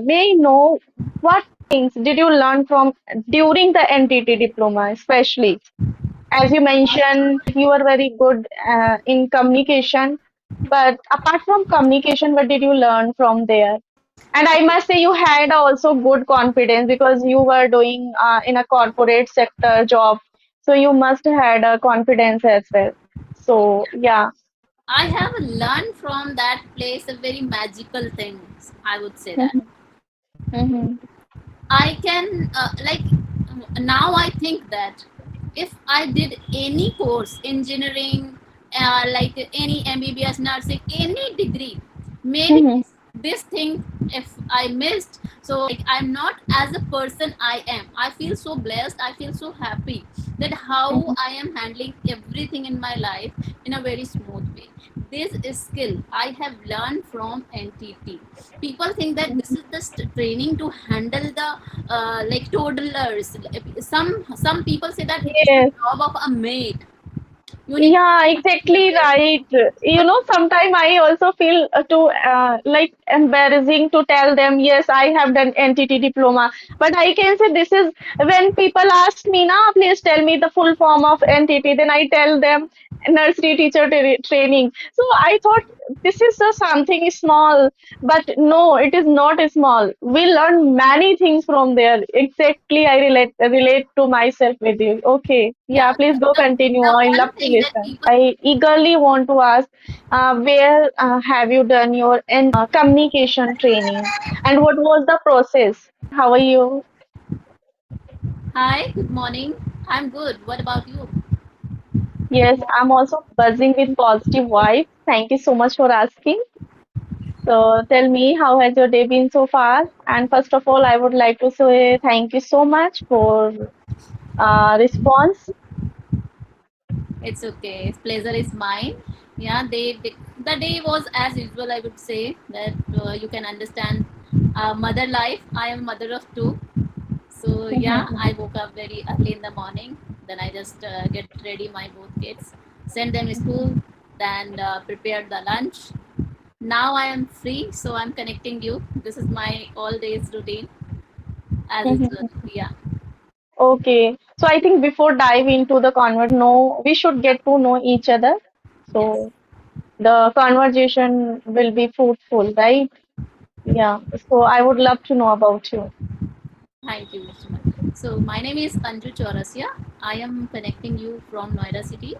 may I know what things did you learn from during the NTT diploma, especially? As you mentioned, you are very good in communication, but apart from communication, what did you learn from there? And I must say, you had also good confidence because you were doing in a corporate sector job, so you must had a confidence as well. So yeah. I have learned from that place a very magical things. I would say that Mhm, mhm, I can now I think that if I did any course, engineering, like any MBBS, nursing, any degree, maybe mhm, this thing if I missed, so like I'm not as a person I am. I feel so blessed. I feel so happy that how mhm. I am handling everything in my life in a very smooth way. This is skill I have learned from NTT. People think that this is just training to handle the like toddlers. Some people say that it is the Yes. job of a maid. You need to Yeah, handle exactly this. right. You But know, sometimes I also feel too like embarrassing to tell them, yes, I have done NTT diploma. But I can say this is when people ask me, now, please tell me the full form of NTT. Then I tell them nursery teacher training. So I thought this is just something small, but no, it is not small. We learn many things from there. Exactly, I relate to myself with you. Okay, yeah, yeah, please go continue. the I one love to thing that listen. people I eagerly want to ask, where have you done your communication training, and what was the process? How are you? hi, good morning. I'm good. What about you? Yes, I'm also buzzing with positive vibes. Thank you so much for asking. So tell me, how has your day been so far? And first of all, I would like to say thank you so much for response. It's okay. Pleasure is mine. Yeah, the day was as usual. I would say that you can understand mother life. I am mother of two. So yeah, Mhm. I woke up very early in the morning. Then I just get ready my both kids, send them to school, then prepared the lunch. Now I am free, so I'm connecting you. This is my all days routine as usual. Mhm. Yeah. Okay, so I think before dive into the know, we should get to know each other. Yes. So the conversation will be fruitful, right? Yeah. So I would love to know about you. Thank you so much. So my name is Anju Chaurasia. I am connecting you from Noida City.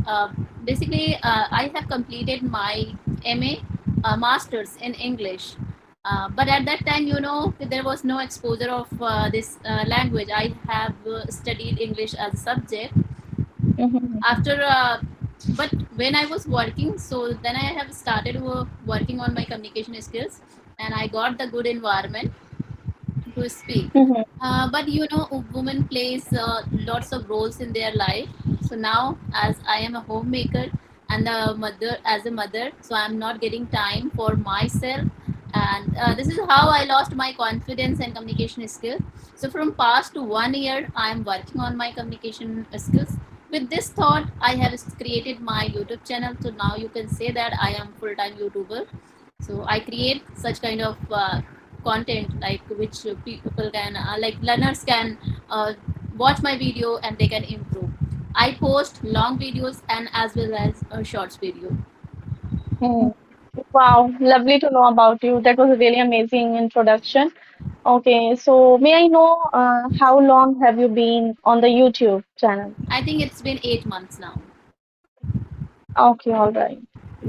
Uh, Basically, I have completed my MA, Masters in English. But at that time, there was no exposure of this language. I have studied English as a subject. Mhm. After, but when I was working, so then I have started working on my communication skills, and I got the good environment to speak. Mhm. But women plays lots of roles in their life. So now, as I am a homemaker and a mother, as a mother, so I'm not getting time for myself, and this is how I lost my confidence and communication skill. So from past to 1 year, I am working on my communication skills. With this thought, I have created my YouTube channel. So now you can say that I am full-time YouTuber. So I create such kind of content like which people can like learners can watch my video and they can improve. I post long videos and as well as a shorts video. Hmm. Wow, lovely to know about you. That was a really amazing introduction. Okay, so may I know how long have you been on the YouTube channel? I think it's been 8 months now. Okay, all right.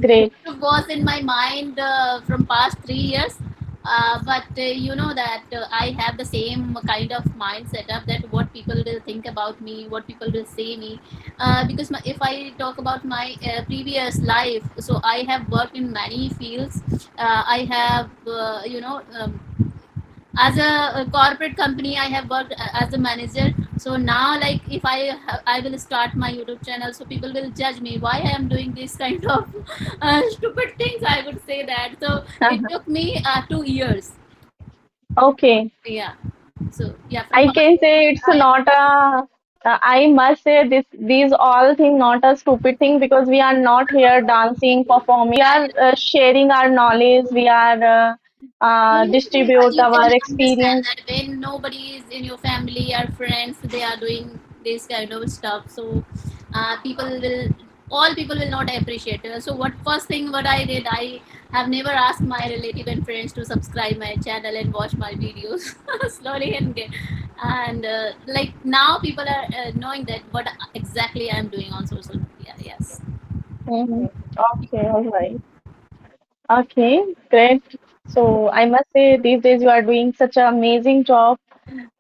Great. YouTube was in my mind from past 3 years. But you know that I have the same kind of mind setup that what people will think about me, what people will say me. Because if I talk about my previous life, so I have worked in many fields. I have, as a corporate company I have worked as a manager. So now like if I will start my YouTube channel, so people will judge me why I am doing this kind of stupid things, I would say that. So it took me 2 years. Okay. Yeah. So yeah, from I past can say it's I not a, I must say these all things not a stupid thing because we are not here dancing, performing. We are sharing our knowledge. We are Yes, distribute you can our understand experience. that when nobody is in your family or friends, they are doing this kind of stuff. So people will, all people will not appreciate it. So what first thing what I did, I have never asked my relative and friends to subscribe my channel and watch my videos slowly and get, and like now people are knowing that what exactly I'm doing on social media. Yes. Mhm. Okay, all right. Okay, great. So I must say these days you are doing such an amazing job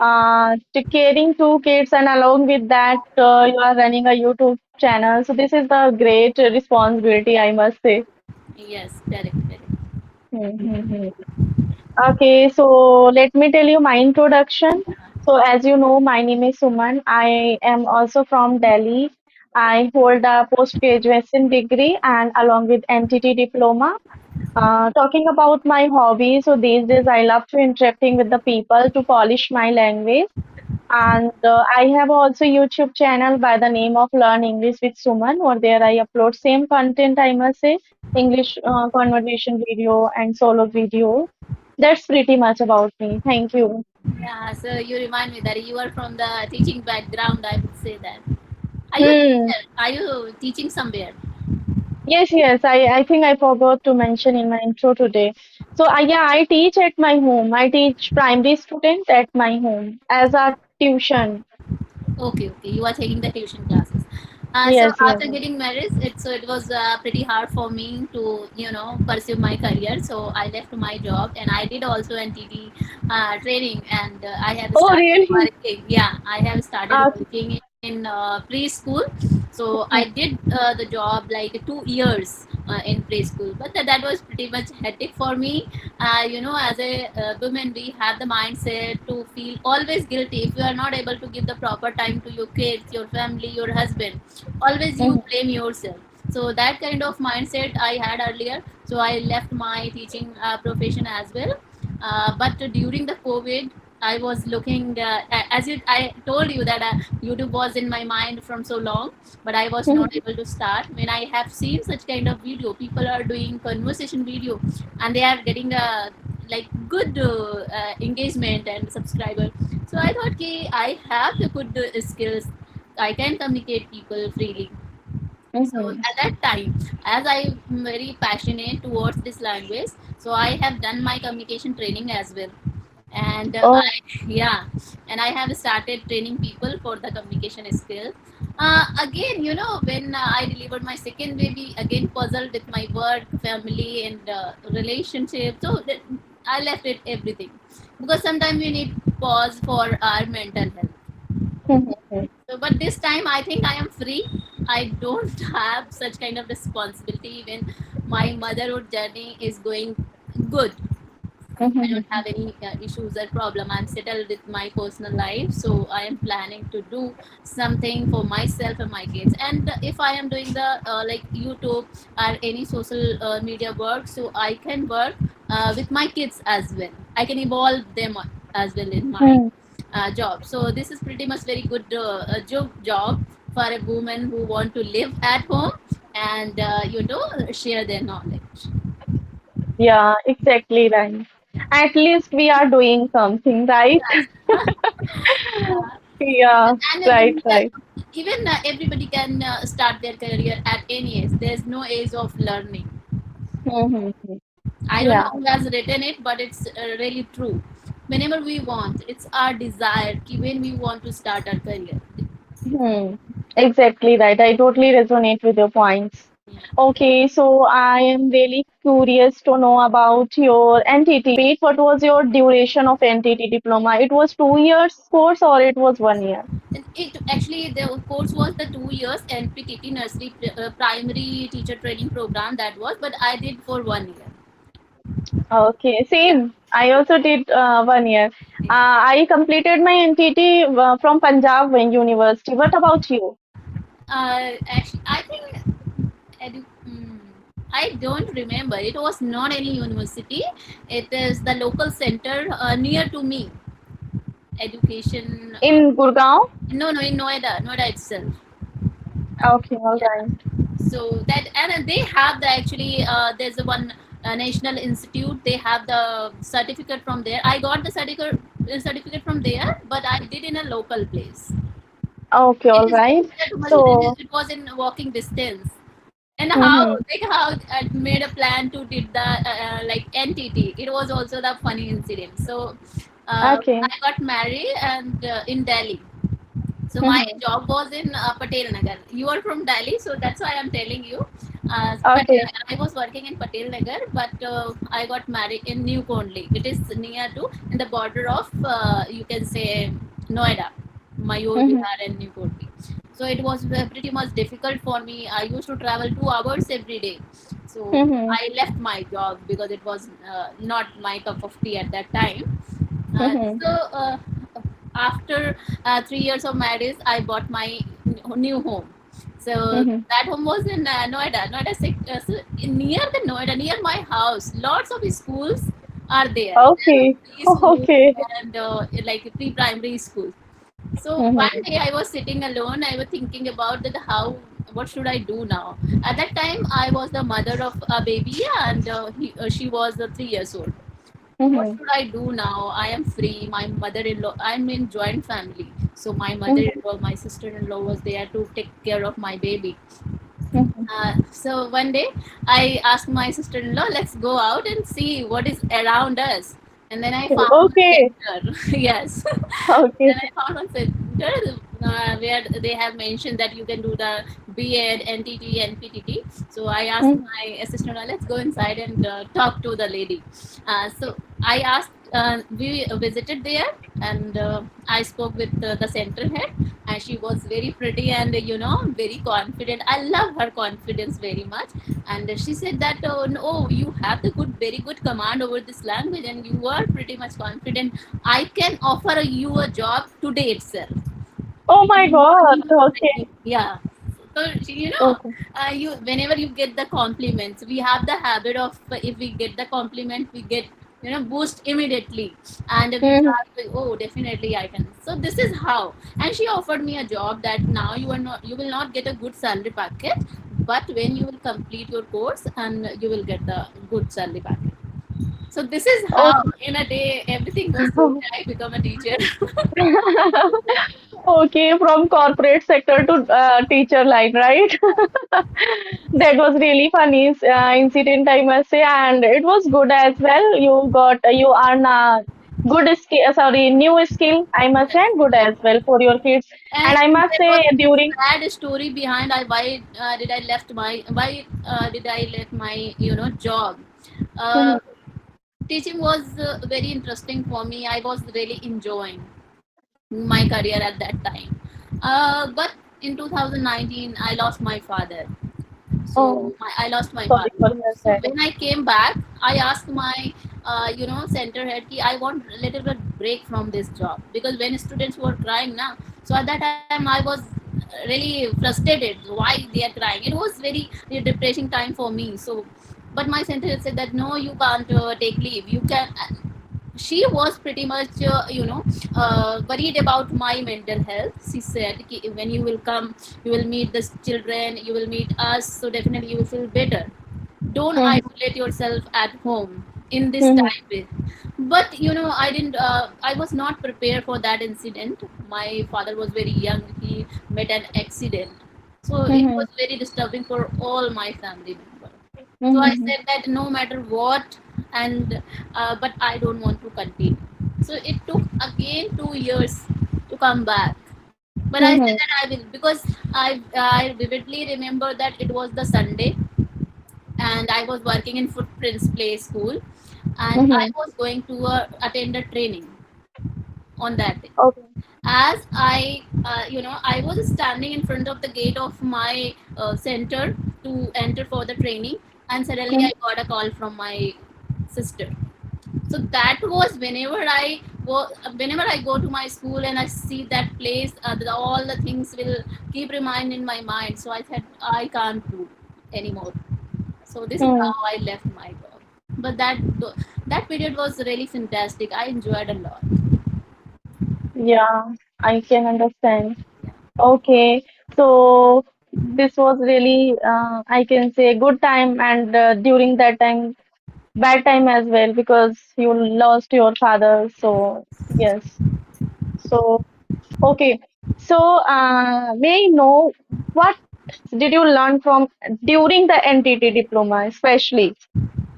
to caring two kids, and along with that you are running a YouTube channel. So this is the great responsibility, I must say. Yes, correct, correct. Mhm. Okay, so let me tell you my introduction. So, as you know, my name is Suman. I am also from Delhi. I hold a post-graduation degree and along with NTT diploma. Talking about my hobby, so these days I love to interacting with the people to polish my language. And I have also YouTube channel by the name of Learn English with Suman. Or there I upload same content, I must say, English conversation video and solo video. That's pretty much about me. Thank you. Yeah, so you remind me that you are from the teaching background, I would say that. Are you a Hmm. teacher? Are you teaching somewhere? Yes, yes. I think I forgot to mention in my intro today. So yeah, I teach at my home. I teach primary students at my home as a tuition. Okay, okay. You are taking the tuition classes. So Yes, yes. after getting married, it was pretty hard for me to pursue my career. So I left my job and I did also NTT training, and I have Oh, started really? working. Yeah, I have started Uh, working in preschool. So I did the job like 2 years in preschool, but that was pretty much hectic for me. As a woman, we have the mindset to feel always guilty if you are not able to give the proper time to your kids, your family, your husband. Always you blame yourself. So that kind of mindset I had earlier. So I left my teaching profession as well. But during the COVID, I was looking, I told you that YouTube was in my mind from so long, but I was not able to start. When I have seen such kind of video, people are doing conversation video, and they are getting a like good engagement and subscriber. So I thought, okay, I have the good skills. I can communicate people freely. So mhm. at that time, as I'm very passionate towards this language, so I have done my communication training as well. And Oh, yeah, and I have started training people for the communication skill. Again, when I delivered my second baby, again puzzled with my work, family, and relationship. So I left it everything because sometimes we need pause for our mental health. mhm. So, but this time I think I am free. I don't have such kind of responsibility. Even my motherhood journey is going good. I don't Mhm. have any issues or problem. I'm settled with my personal life, so I am planning to do something for myself and my kids. And if I am doing the like YouTube or any social media work, so I can work with my kids as well. I can evolve them as well in my Hmm. job. So this is pretty much very good job for a woman who want to live at home and share their knowledge. Yeah, exactly right. At least we are doing something, right? Yeah, And right, right. even everybody can start their career at any age. There's no age of learning. Mhm. I don't know Yeah. who has written it, but it's really true. Whenever we want, it's our desire when we want to start our career. Hmm. Exactly right. I totally resonate with your points. Yeah. Okay, so I am really curious to know about your NTT. What was your duration of NTT diploma? It was 2 years course or it was 1 year? It actually the course was the 2 years NPTT nursery primary teacher training program that was, but I did for 1 year. Okay, Yeah. same. I also did 1 year. I completed my NTT from Punjab University. What about you? Actually, I think I don't remember. It was not any university. It is the local center near to me. Education. In Gurgaon? No, no, in Noida itself. Okay, all Yeah. right. So that, and they have the actually there's a one. National Institute. They have the certificate from there. I got the certificate from there, but I did in a local place. Okay, It all is very right. near to Masjid, and So, it was in walking distance. And mm-hmm. how I made a plan to did the like NTT. It was also the funny incident. So Okay. I got married and in Delhi. So my Mm-hmm. job was in Patel Nagar. You are from Delhi, so that's why I'm telling you. Okay. I was working in Patel Nagar, but I got married in New Kondli. It is near to in the border of you can say Noida, Mayur Mm-hmm. Vihar, and New Kondli. So it was pretty much difficult for me. I used to travel 2 hours every day. So Mm-hmm. I left my job because it was not my cup of tea at that time. Mm-hmm. So after 3 years of marriage, I bought my new home. So Mm-hmm. that home was in Noida. So near the Noida, near my house. Lots of schools are there. There are Okay. preschools Okay. and like pre-primary schools. So one Mm-hmm. day I was sitting alone. I was thinking about that how what should I do now? At that time, I was the mother of a baby, and she was 3 years old. What Mm-hmm. should I do now? I am free. My mother-in-law, I'm in joint family. So my Mm-hmm. mother-in-law, my sister-in-law was there to take care of my baby. Mm-hmm. So one day I asked my sister-in-law, let's go out and see what is around us. And then I found one Okay. center. Yes. Okay. Then I found one center where they have mentioned that you can do the B.Ed, NTT, NPTT. So I asked Mm-hmm. my assistant, let's go inside and talk to the lady. So I asked, we visited there, and I spoke with the center head, and she was very pretty and very confident. I love her confidence very much. And she said that, no, you have the very good command over this language, and you are pretty much confident. I can offer you a job today itself. Oh my You won't God. even Okay. yeah. So Okay. you whenever you get the compliments, we have the habit of if we get the compliment, we get boost immediately, and we Mm-hmm. start with, oh, definitely I can. So this is how, and she offered me a job that now you will not get a good salary package, but when you will complete your course and you will get the good salary package. So this is how Okay. in a day everything goes so I become a teacher. Okay, from corporate sector to teacher line, right? That was really funny incident, I must say, and it was good as well. You earn a good skill, sorry, new skill, I must say, and good as well for your kids. And And I must there was say, a during sad story behind why did I left my job. Uh, Mhm. Teaching was very interesting for me. I was really enjoying my career at that time. But in 2019, I lost my father. Oh, I lost my sorry father. for So that. when I came back, I asked my center head ki I want a little bit break from this job, because when students were crying now, so at that time I was really frustrated why they are crying. It was very depressing time for me. So but my center head said that no, you can't take leave. You can. She was pretty much worried about my mental health. She said ki when you will come, you will meet the children, you will meet us, so definitely you will feel better. Don't Mhm. isolate yourself at home in this Mhm. time. But I was not prepared for that incident. My father was very young. He met an accident, so it Mhm. was very disturbing for all my family members. So I Mhm. said that no matter what, and but I don't want to continue. So it took again 2 years to come back. But I said Mhm. that I will, because I vividly remember that it was the Sunday, and I was working in Footprints Play School, and I Mhm. was going to attend a training on that day. Okay. As I was standing in front of the gate of my center to enter for the training, and suddenly I Mhm. got a call from my sister. So that was whenever I go to my school and I see that place, all the things will keep remind in my mind. So I said I can't do anymore. So this is how Mhm. I left my job. But that period was really fantastic. I enjoyed a lot. Yeah, I can understand. Okay, so this was really, I can say, good time, and during that time. bad time as well because you lost your father. So yes. So okay. So may I know what did you learn from during the NTT diploma, especially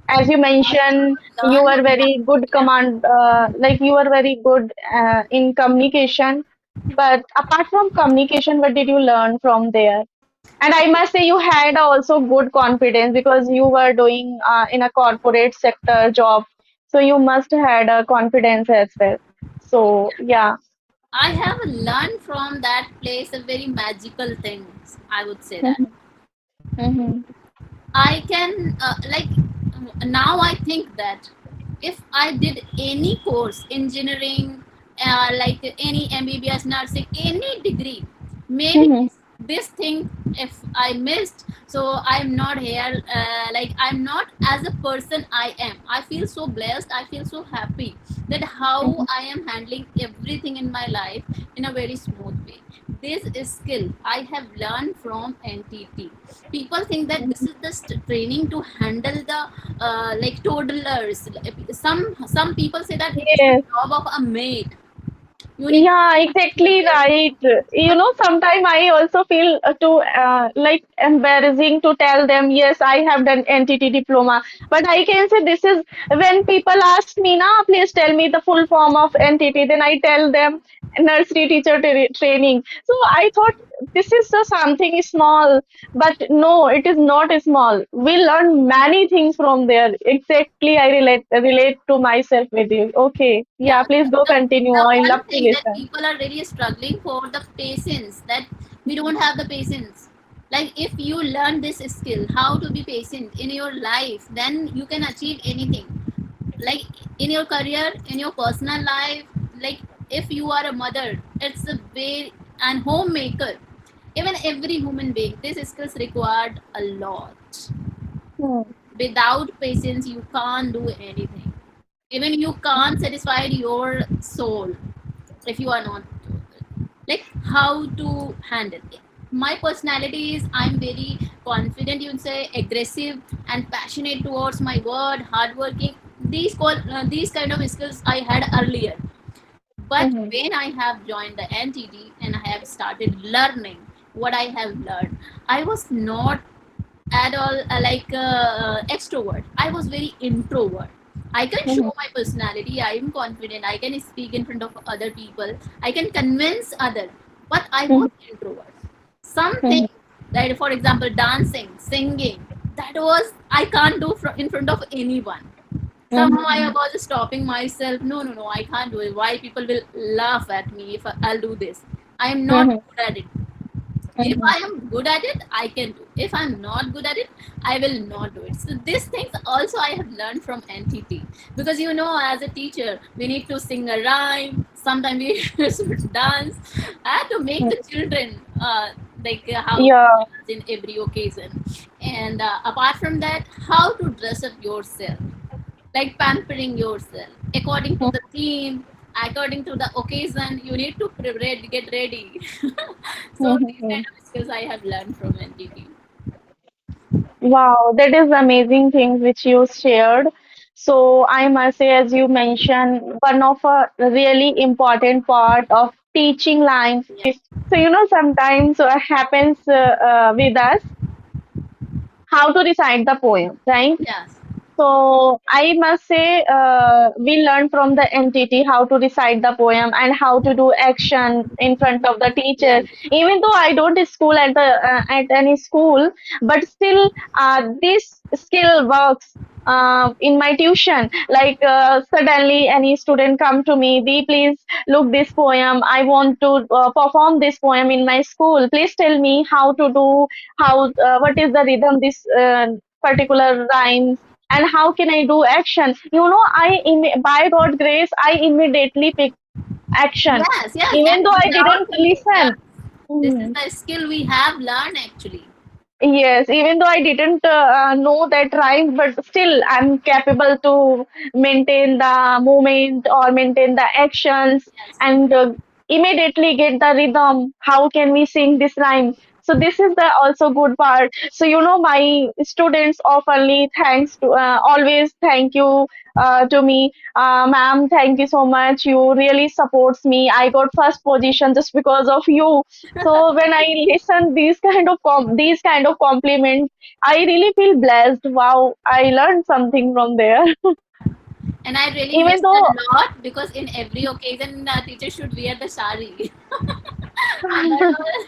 as you mentioned, you Learn. were very good command, like you were very good in communication. But apart from communication, what did you learn from there? And I must say, you had also good confidence because you were doing in a corporate sector job. So you must had a confidence as well. So yeah. I have learned from that place a very magical things. I would say that Mhm, mhm, I can now I think that if I did any course, engineering, like any MBBS, nursing, any degree, maybe mhm, this thing if I missed, so I'm not here. Like I'm not as a person I am. I feel so blessed. I feel so happy that how mhm. I am handling everything in my life in a very smooth way. This is skill I have learned from NTT. People think that this is the training to handle the like toddlers. Some people say that it is the Yes. job of a maid. You need Yeah, to exactly right. You but know, sometimes I also feel too like embarrassing to tell them, yes, I have done NTT diploma. But I can say this is when people ask me, na, please tell me the full form of NTT. Then I tell them nursery teacher training. So I thought this is just something small, but no, it is not small. We learn many things from there. Exactly, I relate to myself with you. Okay, yeah, yeah, please go continue. the I one love to thing that listen. people are really struggling for the patience, that we don't have the patience. Like if you learn this skill how to be patient in your life, then you can achieve anything, like in your career, in your personal life. Like if you are a mother, it's a way, and homemaker, even every human being, these skills required a lot. Hmm. Without patience you can't do anything. Even you can't satisfy your soul if you are not, like how to handle it. My personality is I'm very confident, you would say, aggressive and passionate towards my word, hardworking. These kind of skills I had earlier, but Mhm. when I have joined the NTT and I have started learning what I have learned, I was not at all extrovert. I was very introvert. I can show Mhm. my personality. I am confident. I can speak in front of other people. I can convince other, but I was Mhm. introvert. Something Mhm. that, for example, dancing, singing, that was I can't do in front of anyone. Somehow I Mhm. was stopping myself. No, no, no, I can't do it. Why people will laugh at me if I'll do this? I am not Mhm. good at it. If Mhm. I am good at it, I can do. If I'm not good at it, I will not do it. So these things also I have learned from NTT, because as a teacher we need to sing a rhyme. Sometimes we should dance. I have to make Mhm. the children how to Yeah. dance in every occasion, and apart from that, how to dress up yourself, like pampering yourself according to Mhm. the theme, according to the occasion. You need to prepare, get ready. So these Mhm. kind of skills I have learned from NTT. Wow, that is amazing things which you shared. So I must say, as you mentioned, one of a really important part of teaching lines Yeah. is, so sometimes happens with us how to recite the poem, right? Yes. So I must say, we learned from the NTT how to recite the poem and how to do action in front of the teacher. Yes. Even though I don't school at any school, but still, this skill works. In my tuition, like suddenly any student come to me, Dee, please look this poem. I want to perform this poem in my school. Please tell me how to do, how what is the rhythm this particular rhyme, and how can I do action? By God grace, I immediately pick action, Yes. Yes. even And though I without didn't thinking, yes, listen. this is Mhm. the skill we have learned actually. Yes, even though I didn't know that rhyme, but still I'm capable to maintain the movement or maintain the actions Yes. and immediately get the rhythm. How can we sing this rhyme? So this is the also good part. So my students oftenly thanks to always thank you to me, ma'am. Thank you so much. You really supports me. I got first position just because of you. So when I listen these kind of compliments, I really feel blessed. Wow, I learned something from there. And I really Even miss a though lot because in every occasion, teacher should wear the sari. And that was,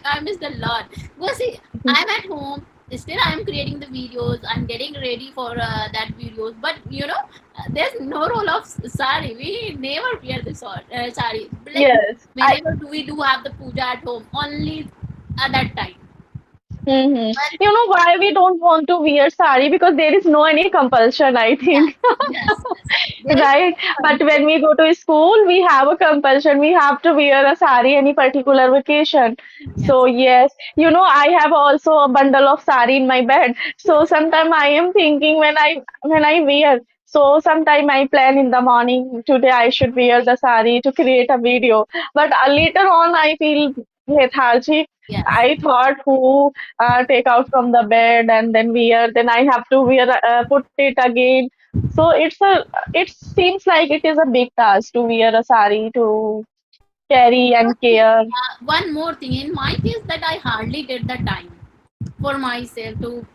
I missed a lot. Because see, I'm at home. Still, I'm creating the videos. I'm getting ready for that videos. But there's no role of sari. We never wear the sari. Like yes, I whenever do we do have the puja at home, only at that time. hmm. But You know why we don't want to wear sari? Because there is no any compulsion, I yes, think. yes, yes. There is Right? But when we go to school, we have a compulsion. We have to wear a sari any particular vacation. So yes, yes, I have also a bundle of sari in my bed. So sometime I am thinking when I wear. So sometime I plan in the morning, today I should wear the sari to create a video. But later on I feel lethargic. yes. I thought who take out from the bed and then wear, then I have to wear, put it again. So it seems like it is a big task to wear a sari, to carry and Okay, care. one more thing in my case that I hardly get the time for myself to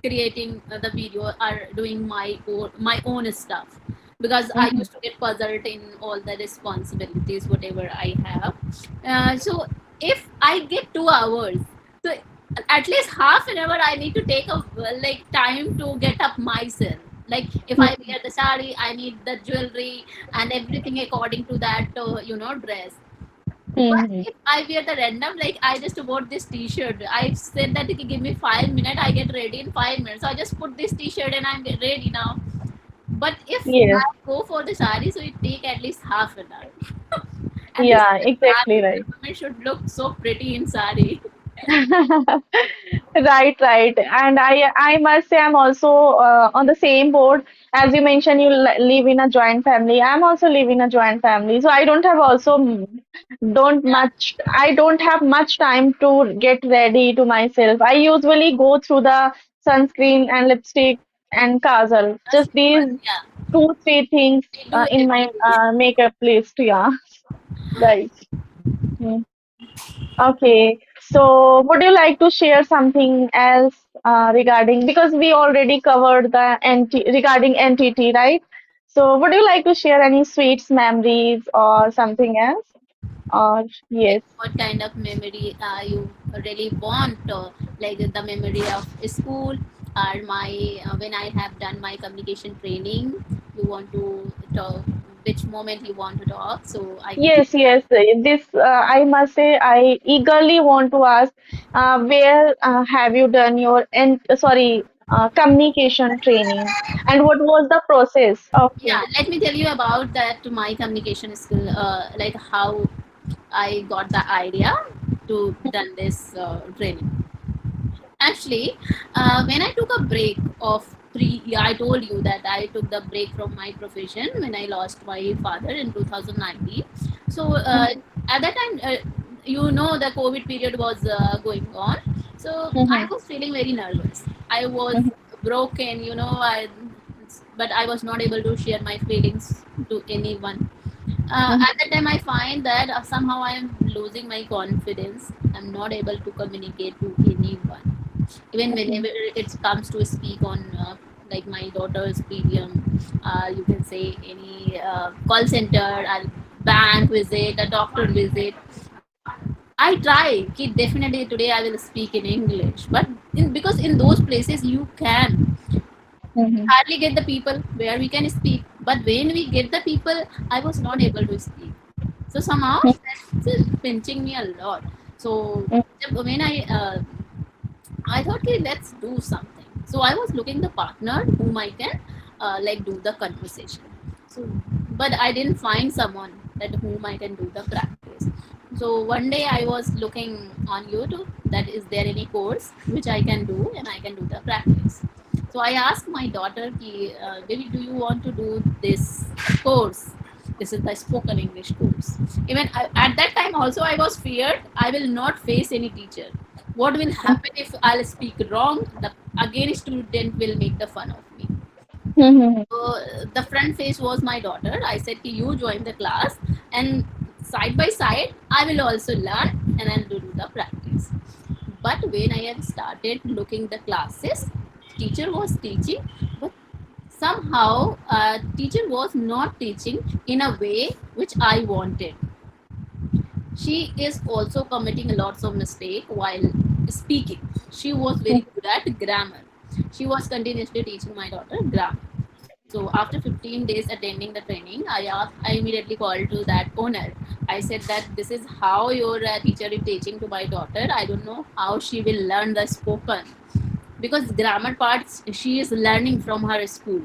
creating the video or doing my own stuff because I Mhm. used to get puzzled in all the responsibilities whatever I have. So if I get 2 hours, so at least half an hour I need to take a like time to get up myself. Like if I wear the sari, I need the jewelry and everything according to that dress. But Mhm. if I wear the random, like I just bought this T-shirt. I said that it give me 5 minutes. I get ready in 5 minutes. So I just put this T-shirt and I'm get ready now. But if Yes, I go for the sari, so it take at least half an hour. And this yeah, exactly sari, right. the woman should look so pretty in sari. Right, right. And I must say I'm also on the same board. As you mentioned, you live in a joint family. I'm also live in a joint family. So I don't have also I don't have much time to get ready to myself. I usually go through the sunscreen and lipstick and kajal. Yeah, Just these simple. Yeah, two, three things we do in my every day. makeup list. Yeah, right. Hmm. Okay, so would you like to share something else regarding, because we already covered the regarding NTT, right? So would you like to share any sweets memories or something else? Or Like yes. what kind of memory you really want, like the memory of school or my when I have done my communication training. You want to talk which moment you want to talk, so I can. Yes, yes. This I must say I eagerly want to ask, where have you done your communication training, and what was the process? Yeah, Okay. let me tell you about that my communication skill, like how I got the idea to done this training. Actually, when I took a break of 3 years, I told you that I took the break from my profession when I lost my father in 2019. So at that time, the COVID period was going on. So I Mm-hmm. was feeling very nervous. I was Mm-hmm. broken, but I was not able to share my feelings to anyone. At that time, I find that somehow I am losing my confidence. I'm not able to communicate to anyone even Mm-hmm. whenever it comes to speak on like my daughter's PDM, you can say any call center, a bank visit, a doctor visit. I try. Ki definitely today I will speak in English, but because in those places you can Mm-hmm. hardly get the people where we can speak. But when we get the people, I was not able to speak. So somehow that's pinching me a lot. So when I thought, okay, let's do something. So I was looking the partner whom I can like do the conversation. So, but I didn't find someone that whom I can do the practice. So one day I was looking on YouTube that is there any course which I can do and I can do the practice. So I asked my daughter, ki, baby, do you want to do this course? This is the spoken English course. Even at that time also I was feared I will not face any teacher What will happen if I'll speak wrong? The again student will make the fun of me. Mhm. So the front face was my daughter. I said, "Ki, you join the class, and side by side, I will also learn and I'll do the practice." But when I have started looking the classes, teacher was teaching, but somehow teacher was not teaching in a way which I wanted. She is also committing lots of mistake while speaking. She was very good at grammar. She was continuously teaching my daughter grammar. So after 15 days attending the training, I immediately called to that owner. I said that this is how your teacher is teaching to my daughter. I don't know how she will learn the spoken, because grammar parts she is learning from her school.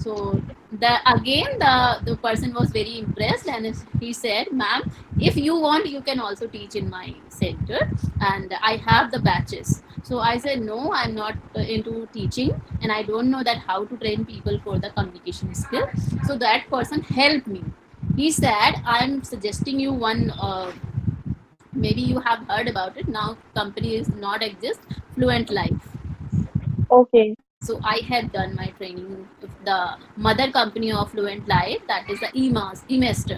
So the person was very impressed, and he said, "Ma'am, if you want, you can also teach in my center, and I have the batches." So I said, "No, I'm not into teaching, and I don't know that how to train people for the communication skill." So that person helped me. He said, "I'm suggesting you one, maybe you have heard about it now, company is not exist, Fluent Life." Okay. So I had done my training with the mother company of Fluent Life, that is the eMaster.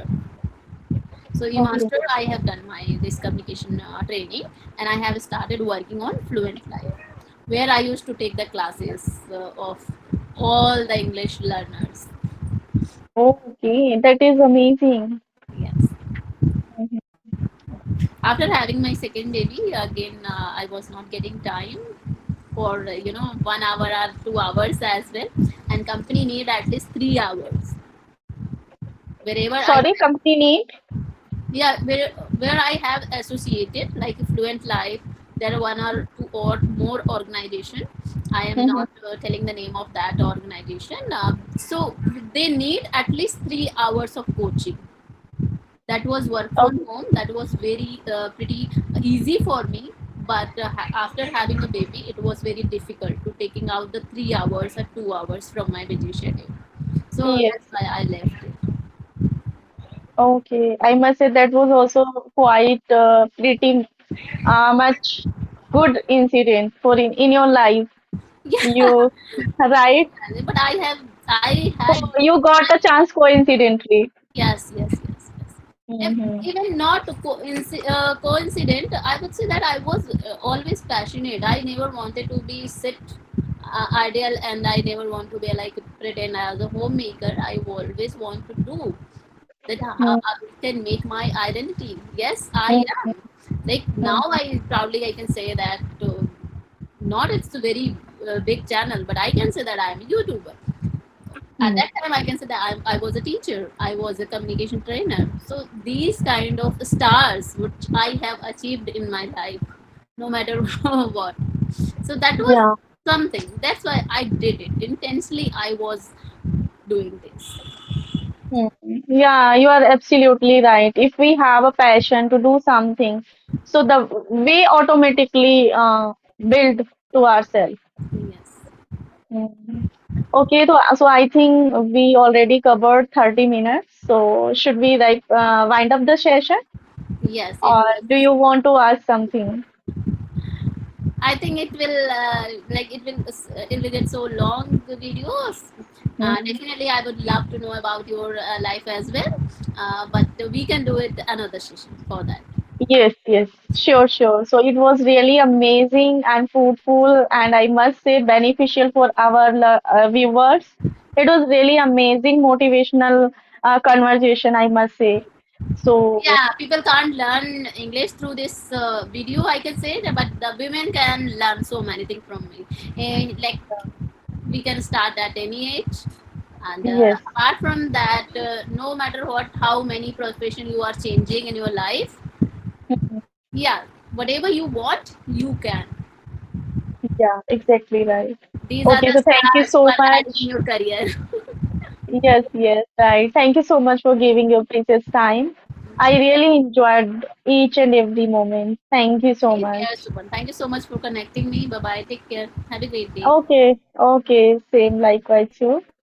So Okay. eMaster, I have done my this communication training, and I have started working on Fluent Life, where I used to take the classes of all the English learners. Okay. That is amazing. Yes. Mhm. After having my second baby, again I was not getting time for 1 hour or 2 hours as well, and company need at least 3 hours. Wherever I Sorry, company name? Yeah, where I have associated like Fluent Life, there are one or two or more organization. I am Mhm. not telling the name of that organization. So they need at least 3 hours of coaching. That was work from Okay. home. That was very pretty easy for me. But after having a baby, it was very difficult to taking out the 3 hours or 2 hours from my busy schedule. So Yes. that's why I left it. Okay. I must say that was also quite pretty much good incident for in your life. Yeah, You right? but I So had you got a chance coincidentally. Yes, yes, yes, yes. Mm-hmm. Even not coincident, I would say that I was always passionate. I never wanted to be sit ideal, and I never want to be like pretend as a homemaker. I always want to do that. I can make my identity. Yes, I am. Like now, I proudly I can say that. Not it's a very big channel, but I can say that I am a YouTuber. At that time I can say that I was a teacher, I was a communication trainer. So these kind of stars which I have achieved in my life, no matter what. So that was Yeah. something, that's why I did it intensely. I was doing this. Hmm. Yeah, you are absolutely right. If we have a passion to do something, so the we automatically build to ourselves. Yes, Hmm. Okay, so I think we already covered 30 minutes. So should we like wind up the session, yes, it or was. do you want to ask something? I think it will it will get so long the videos. Mhm. Definitely, I would love to know about your life as well. But we can do it another session for that. Yes, yes, sure, sure. So it was really amazing and fruitful, and I must say beneficial for our viewers. It was really amazing, motivational conversation, I must say. So, Yeah, people can't learn English through this video, I can say that, but the women can learn so many things from me. Like we can start at any age, and yes. apart from that, no matter what, how many profession you are changing in your life, Mhm. yeah, whatever you want, you can. Yeah, exactly right. These are Okay, the so thank you stars who so are guiding much. your career. Yes, yes, right. Thank you so much for giving your precious time. I really enjoyed each and every moment. Thank you so Take care, much. Supan. Thank you so much for connecting me. Bye bye. Take care. Have a great day. Okay, okay, same likewise, too.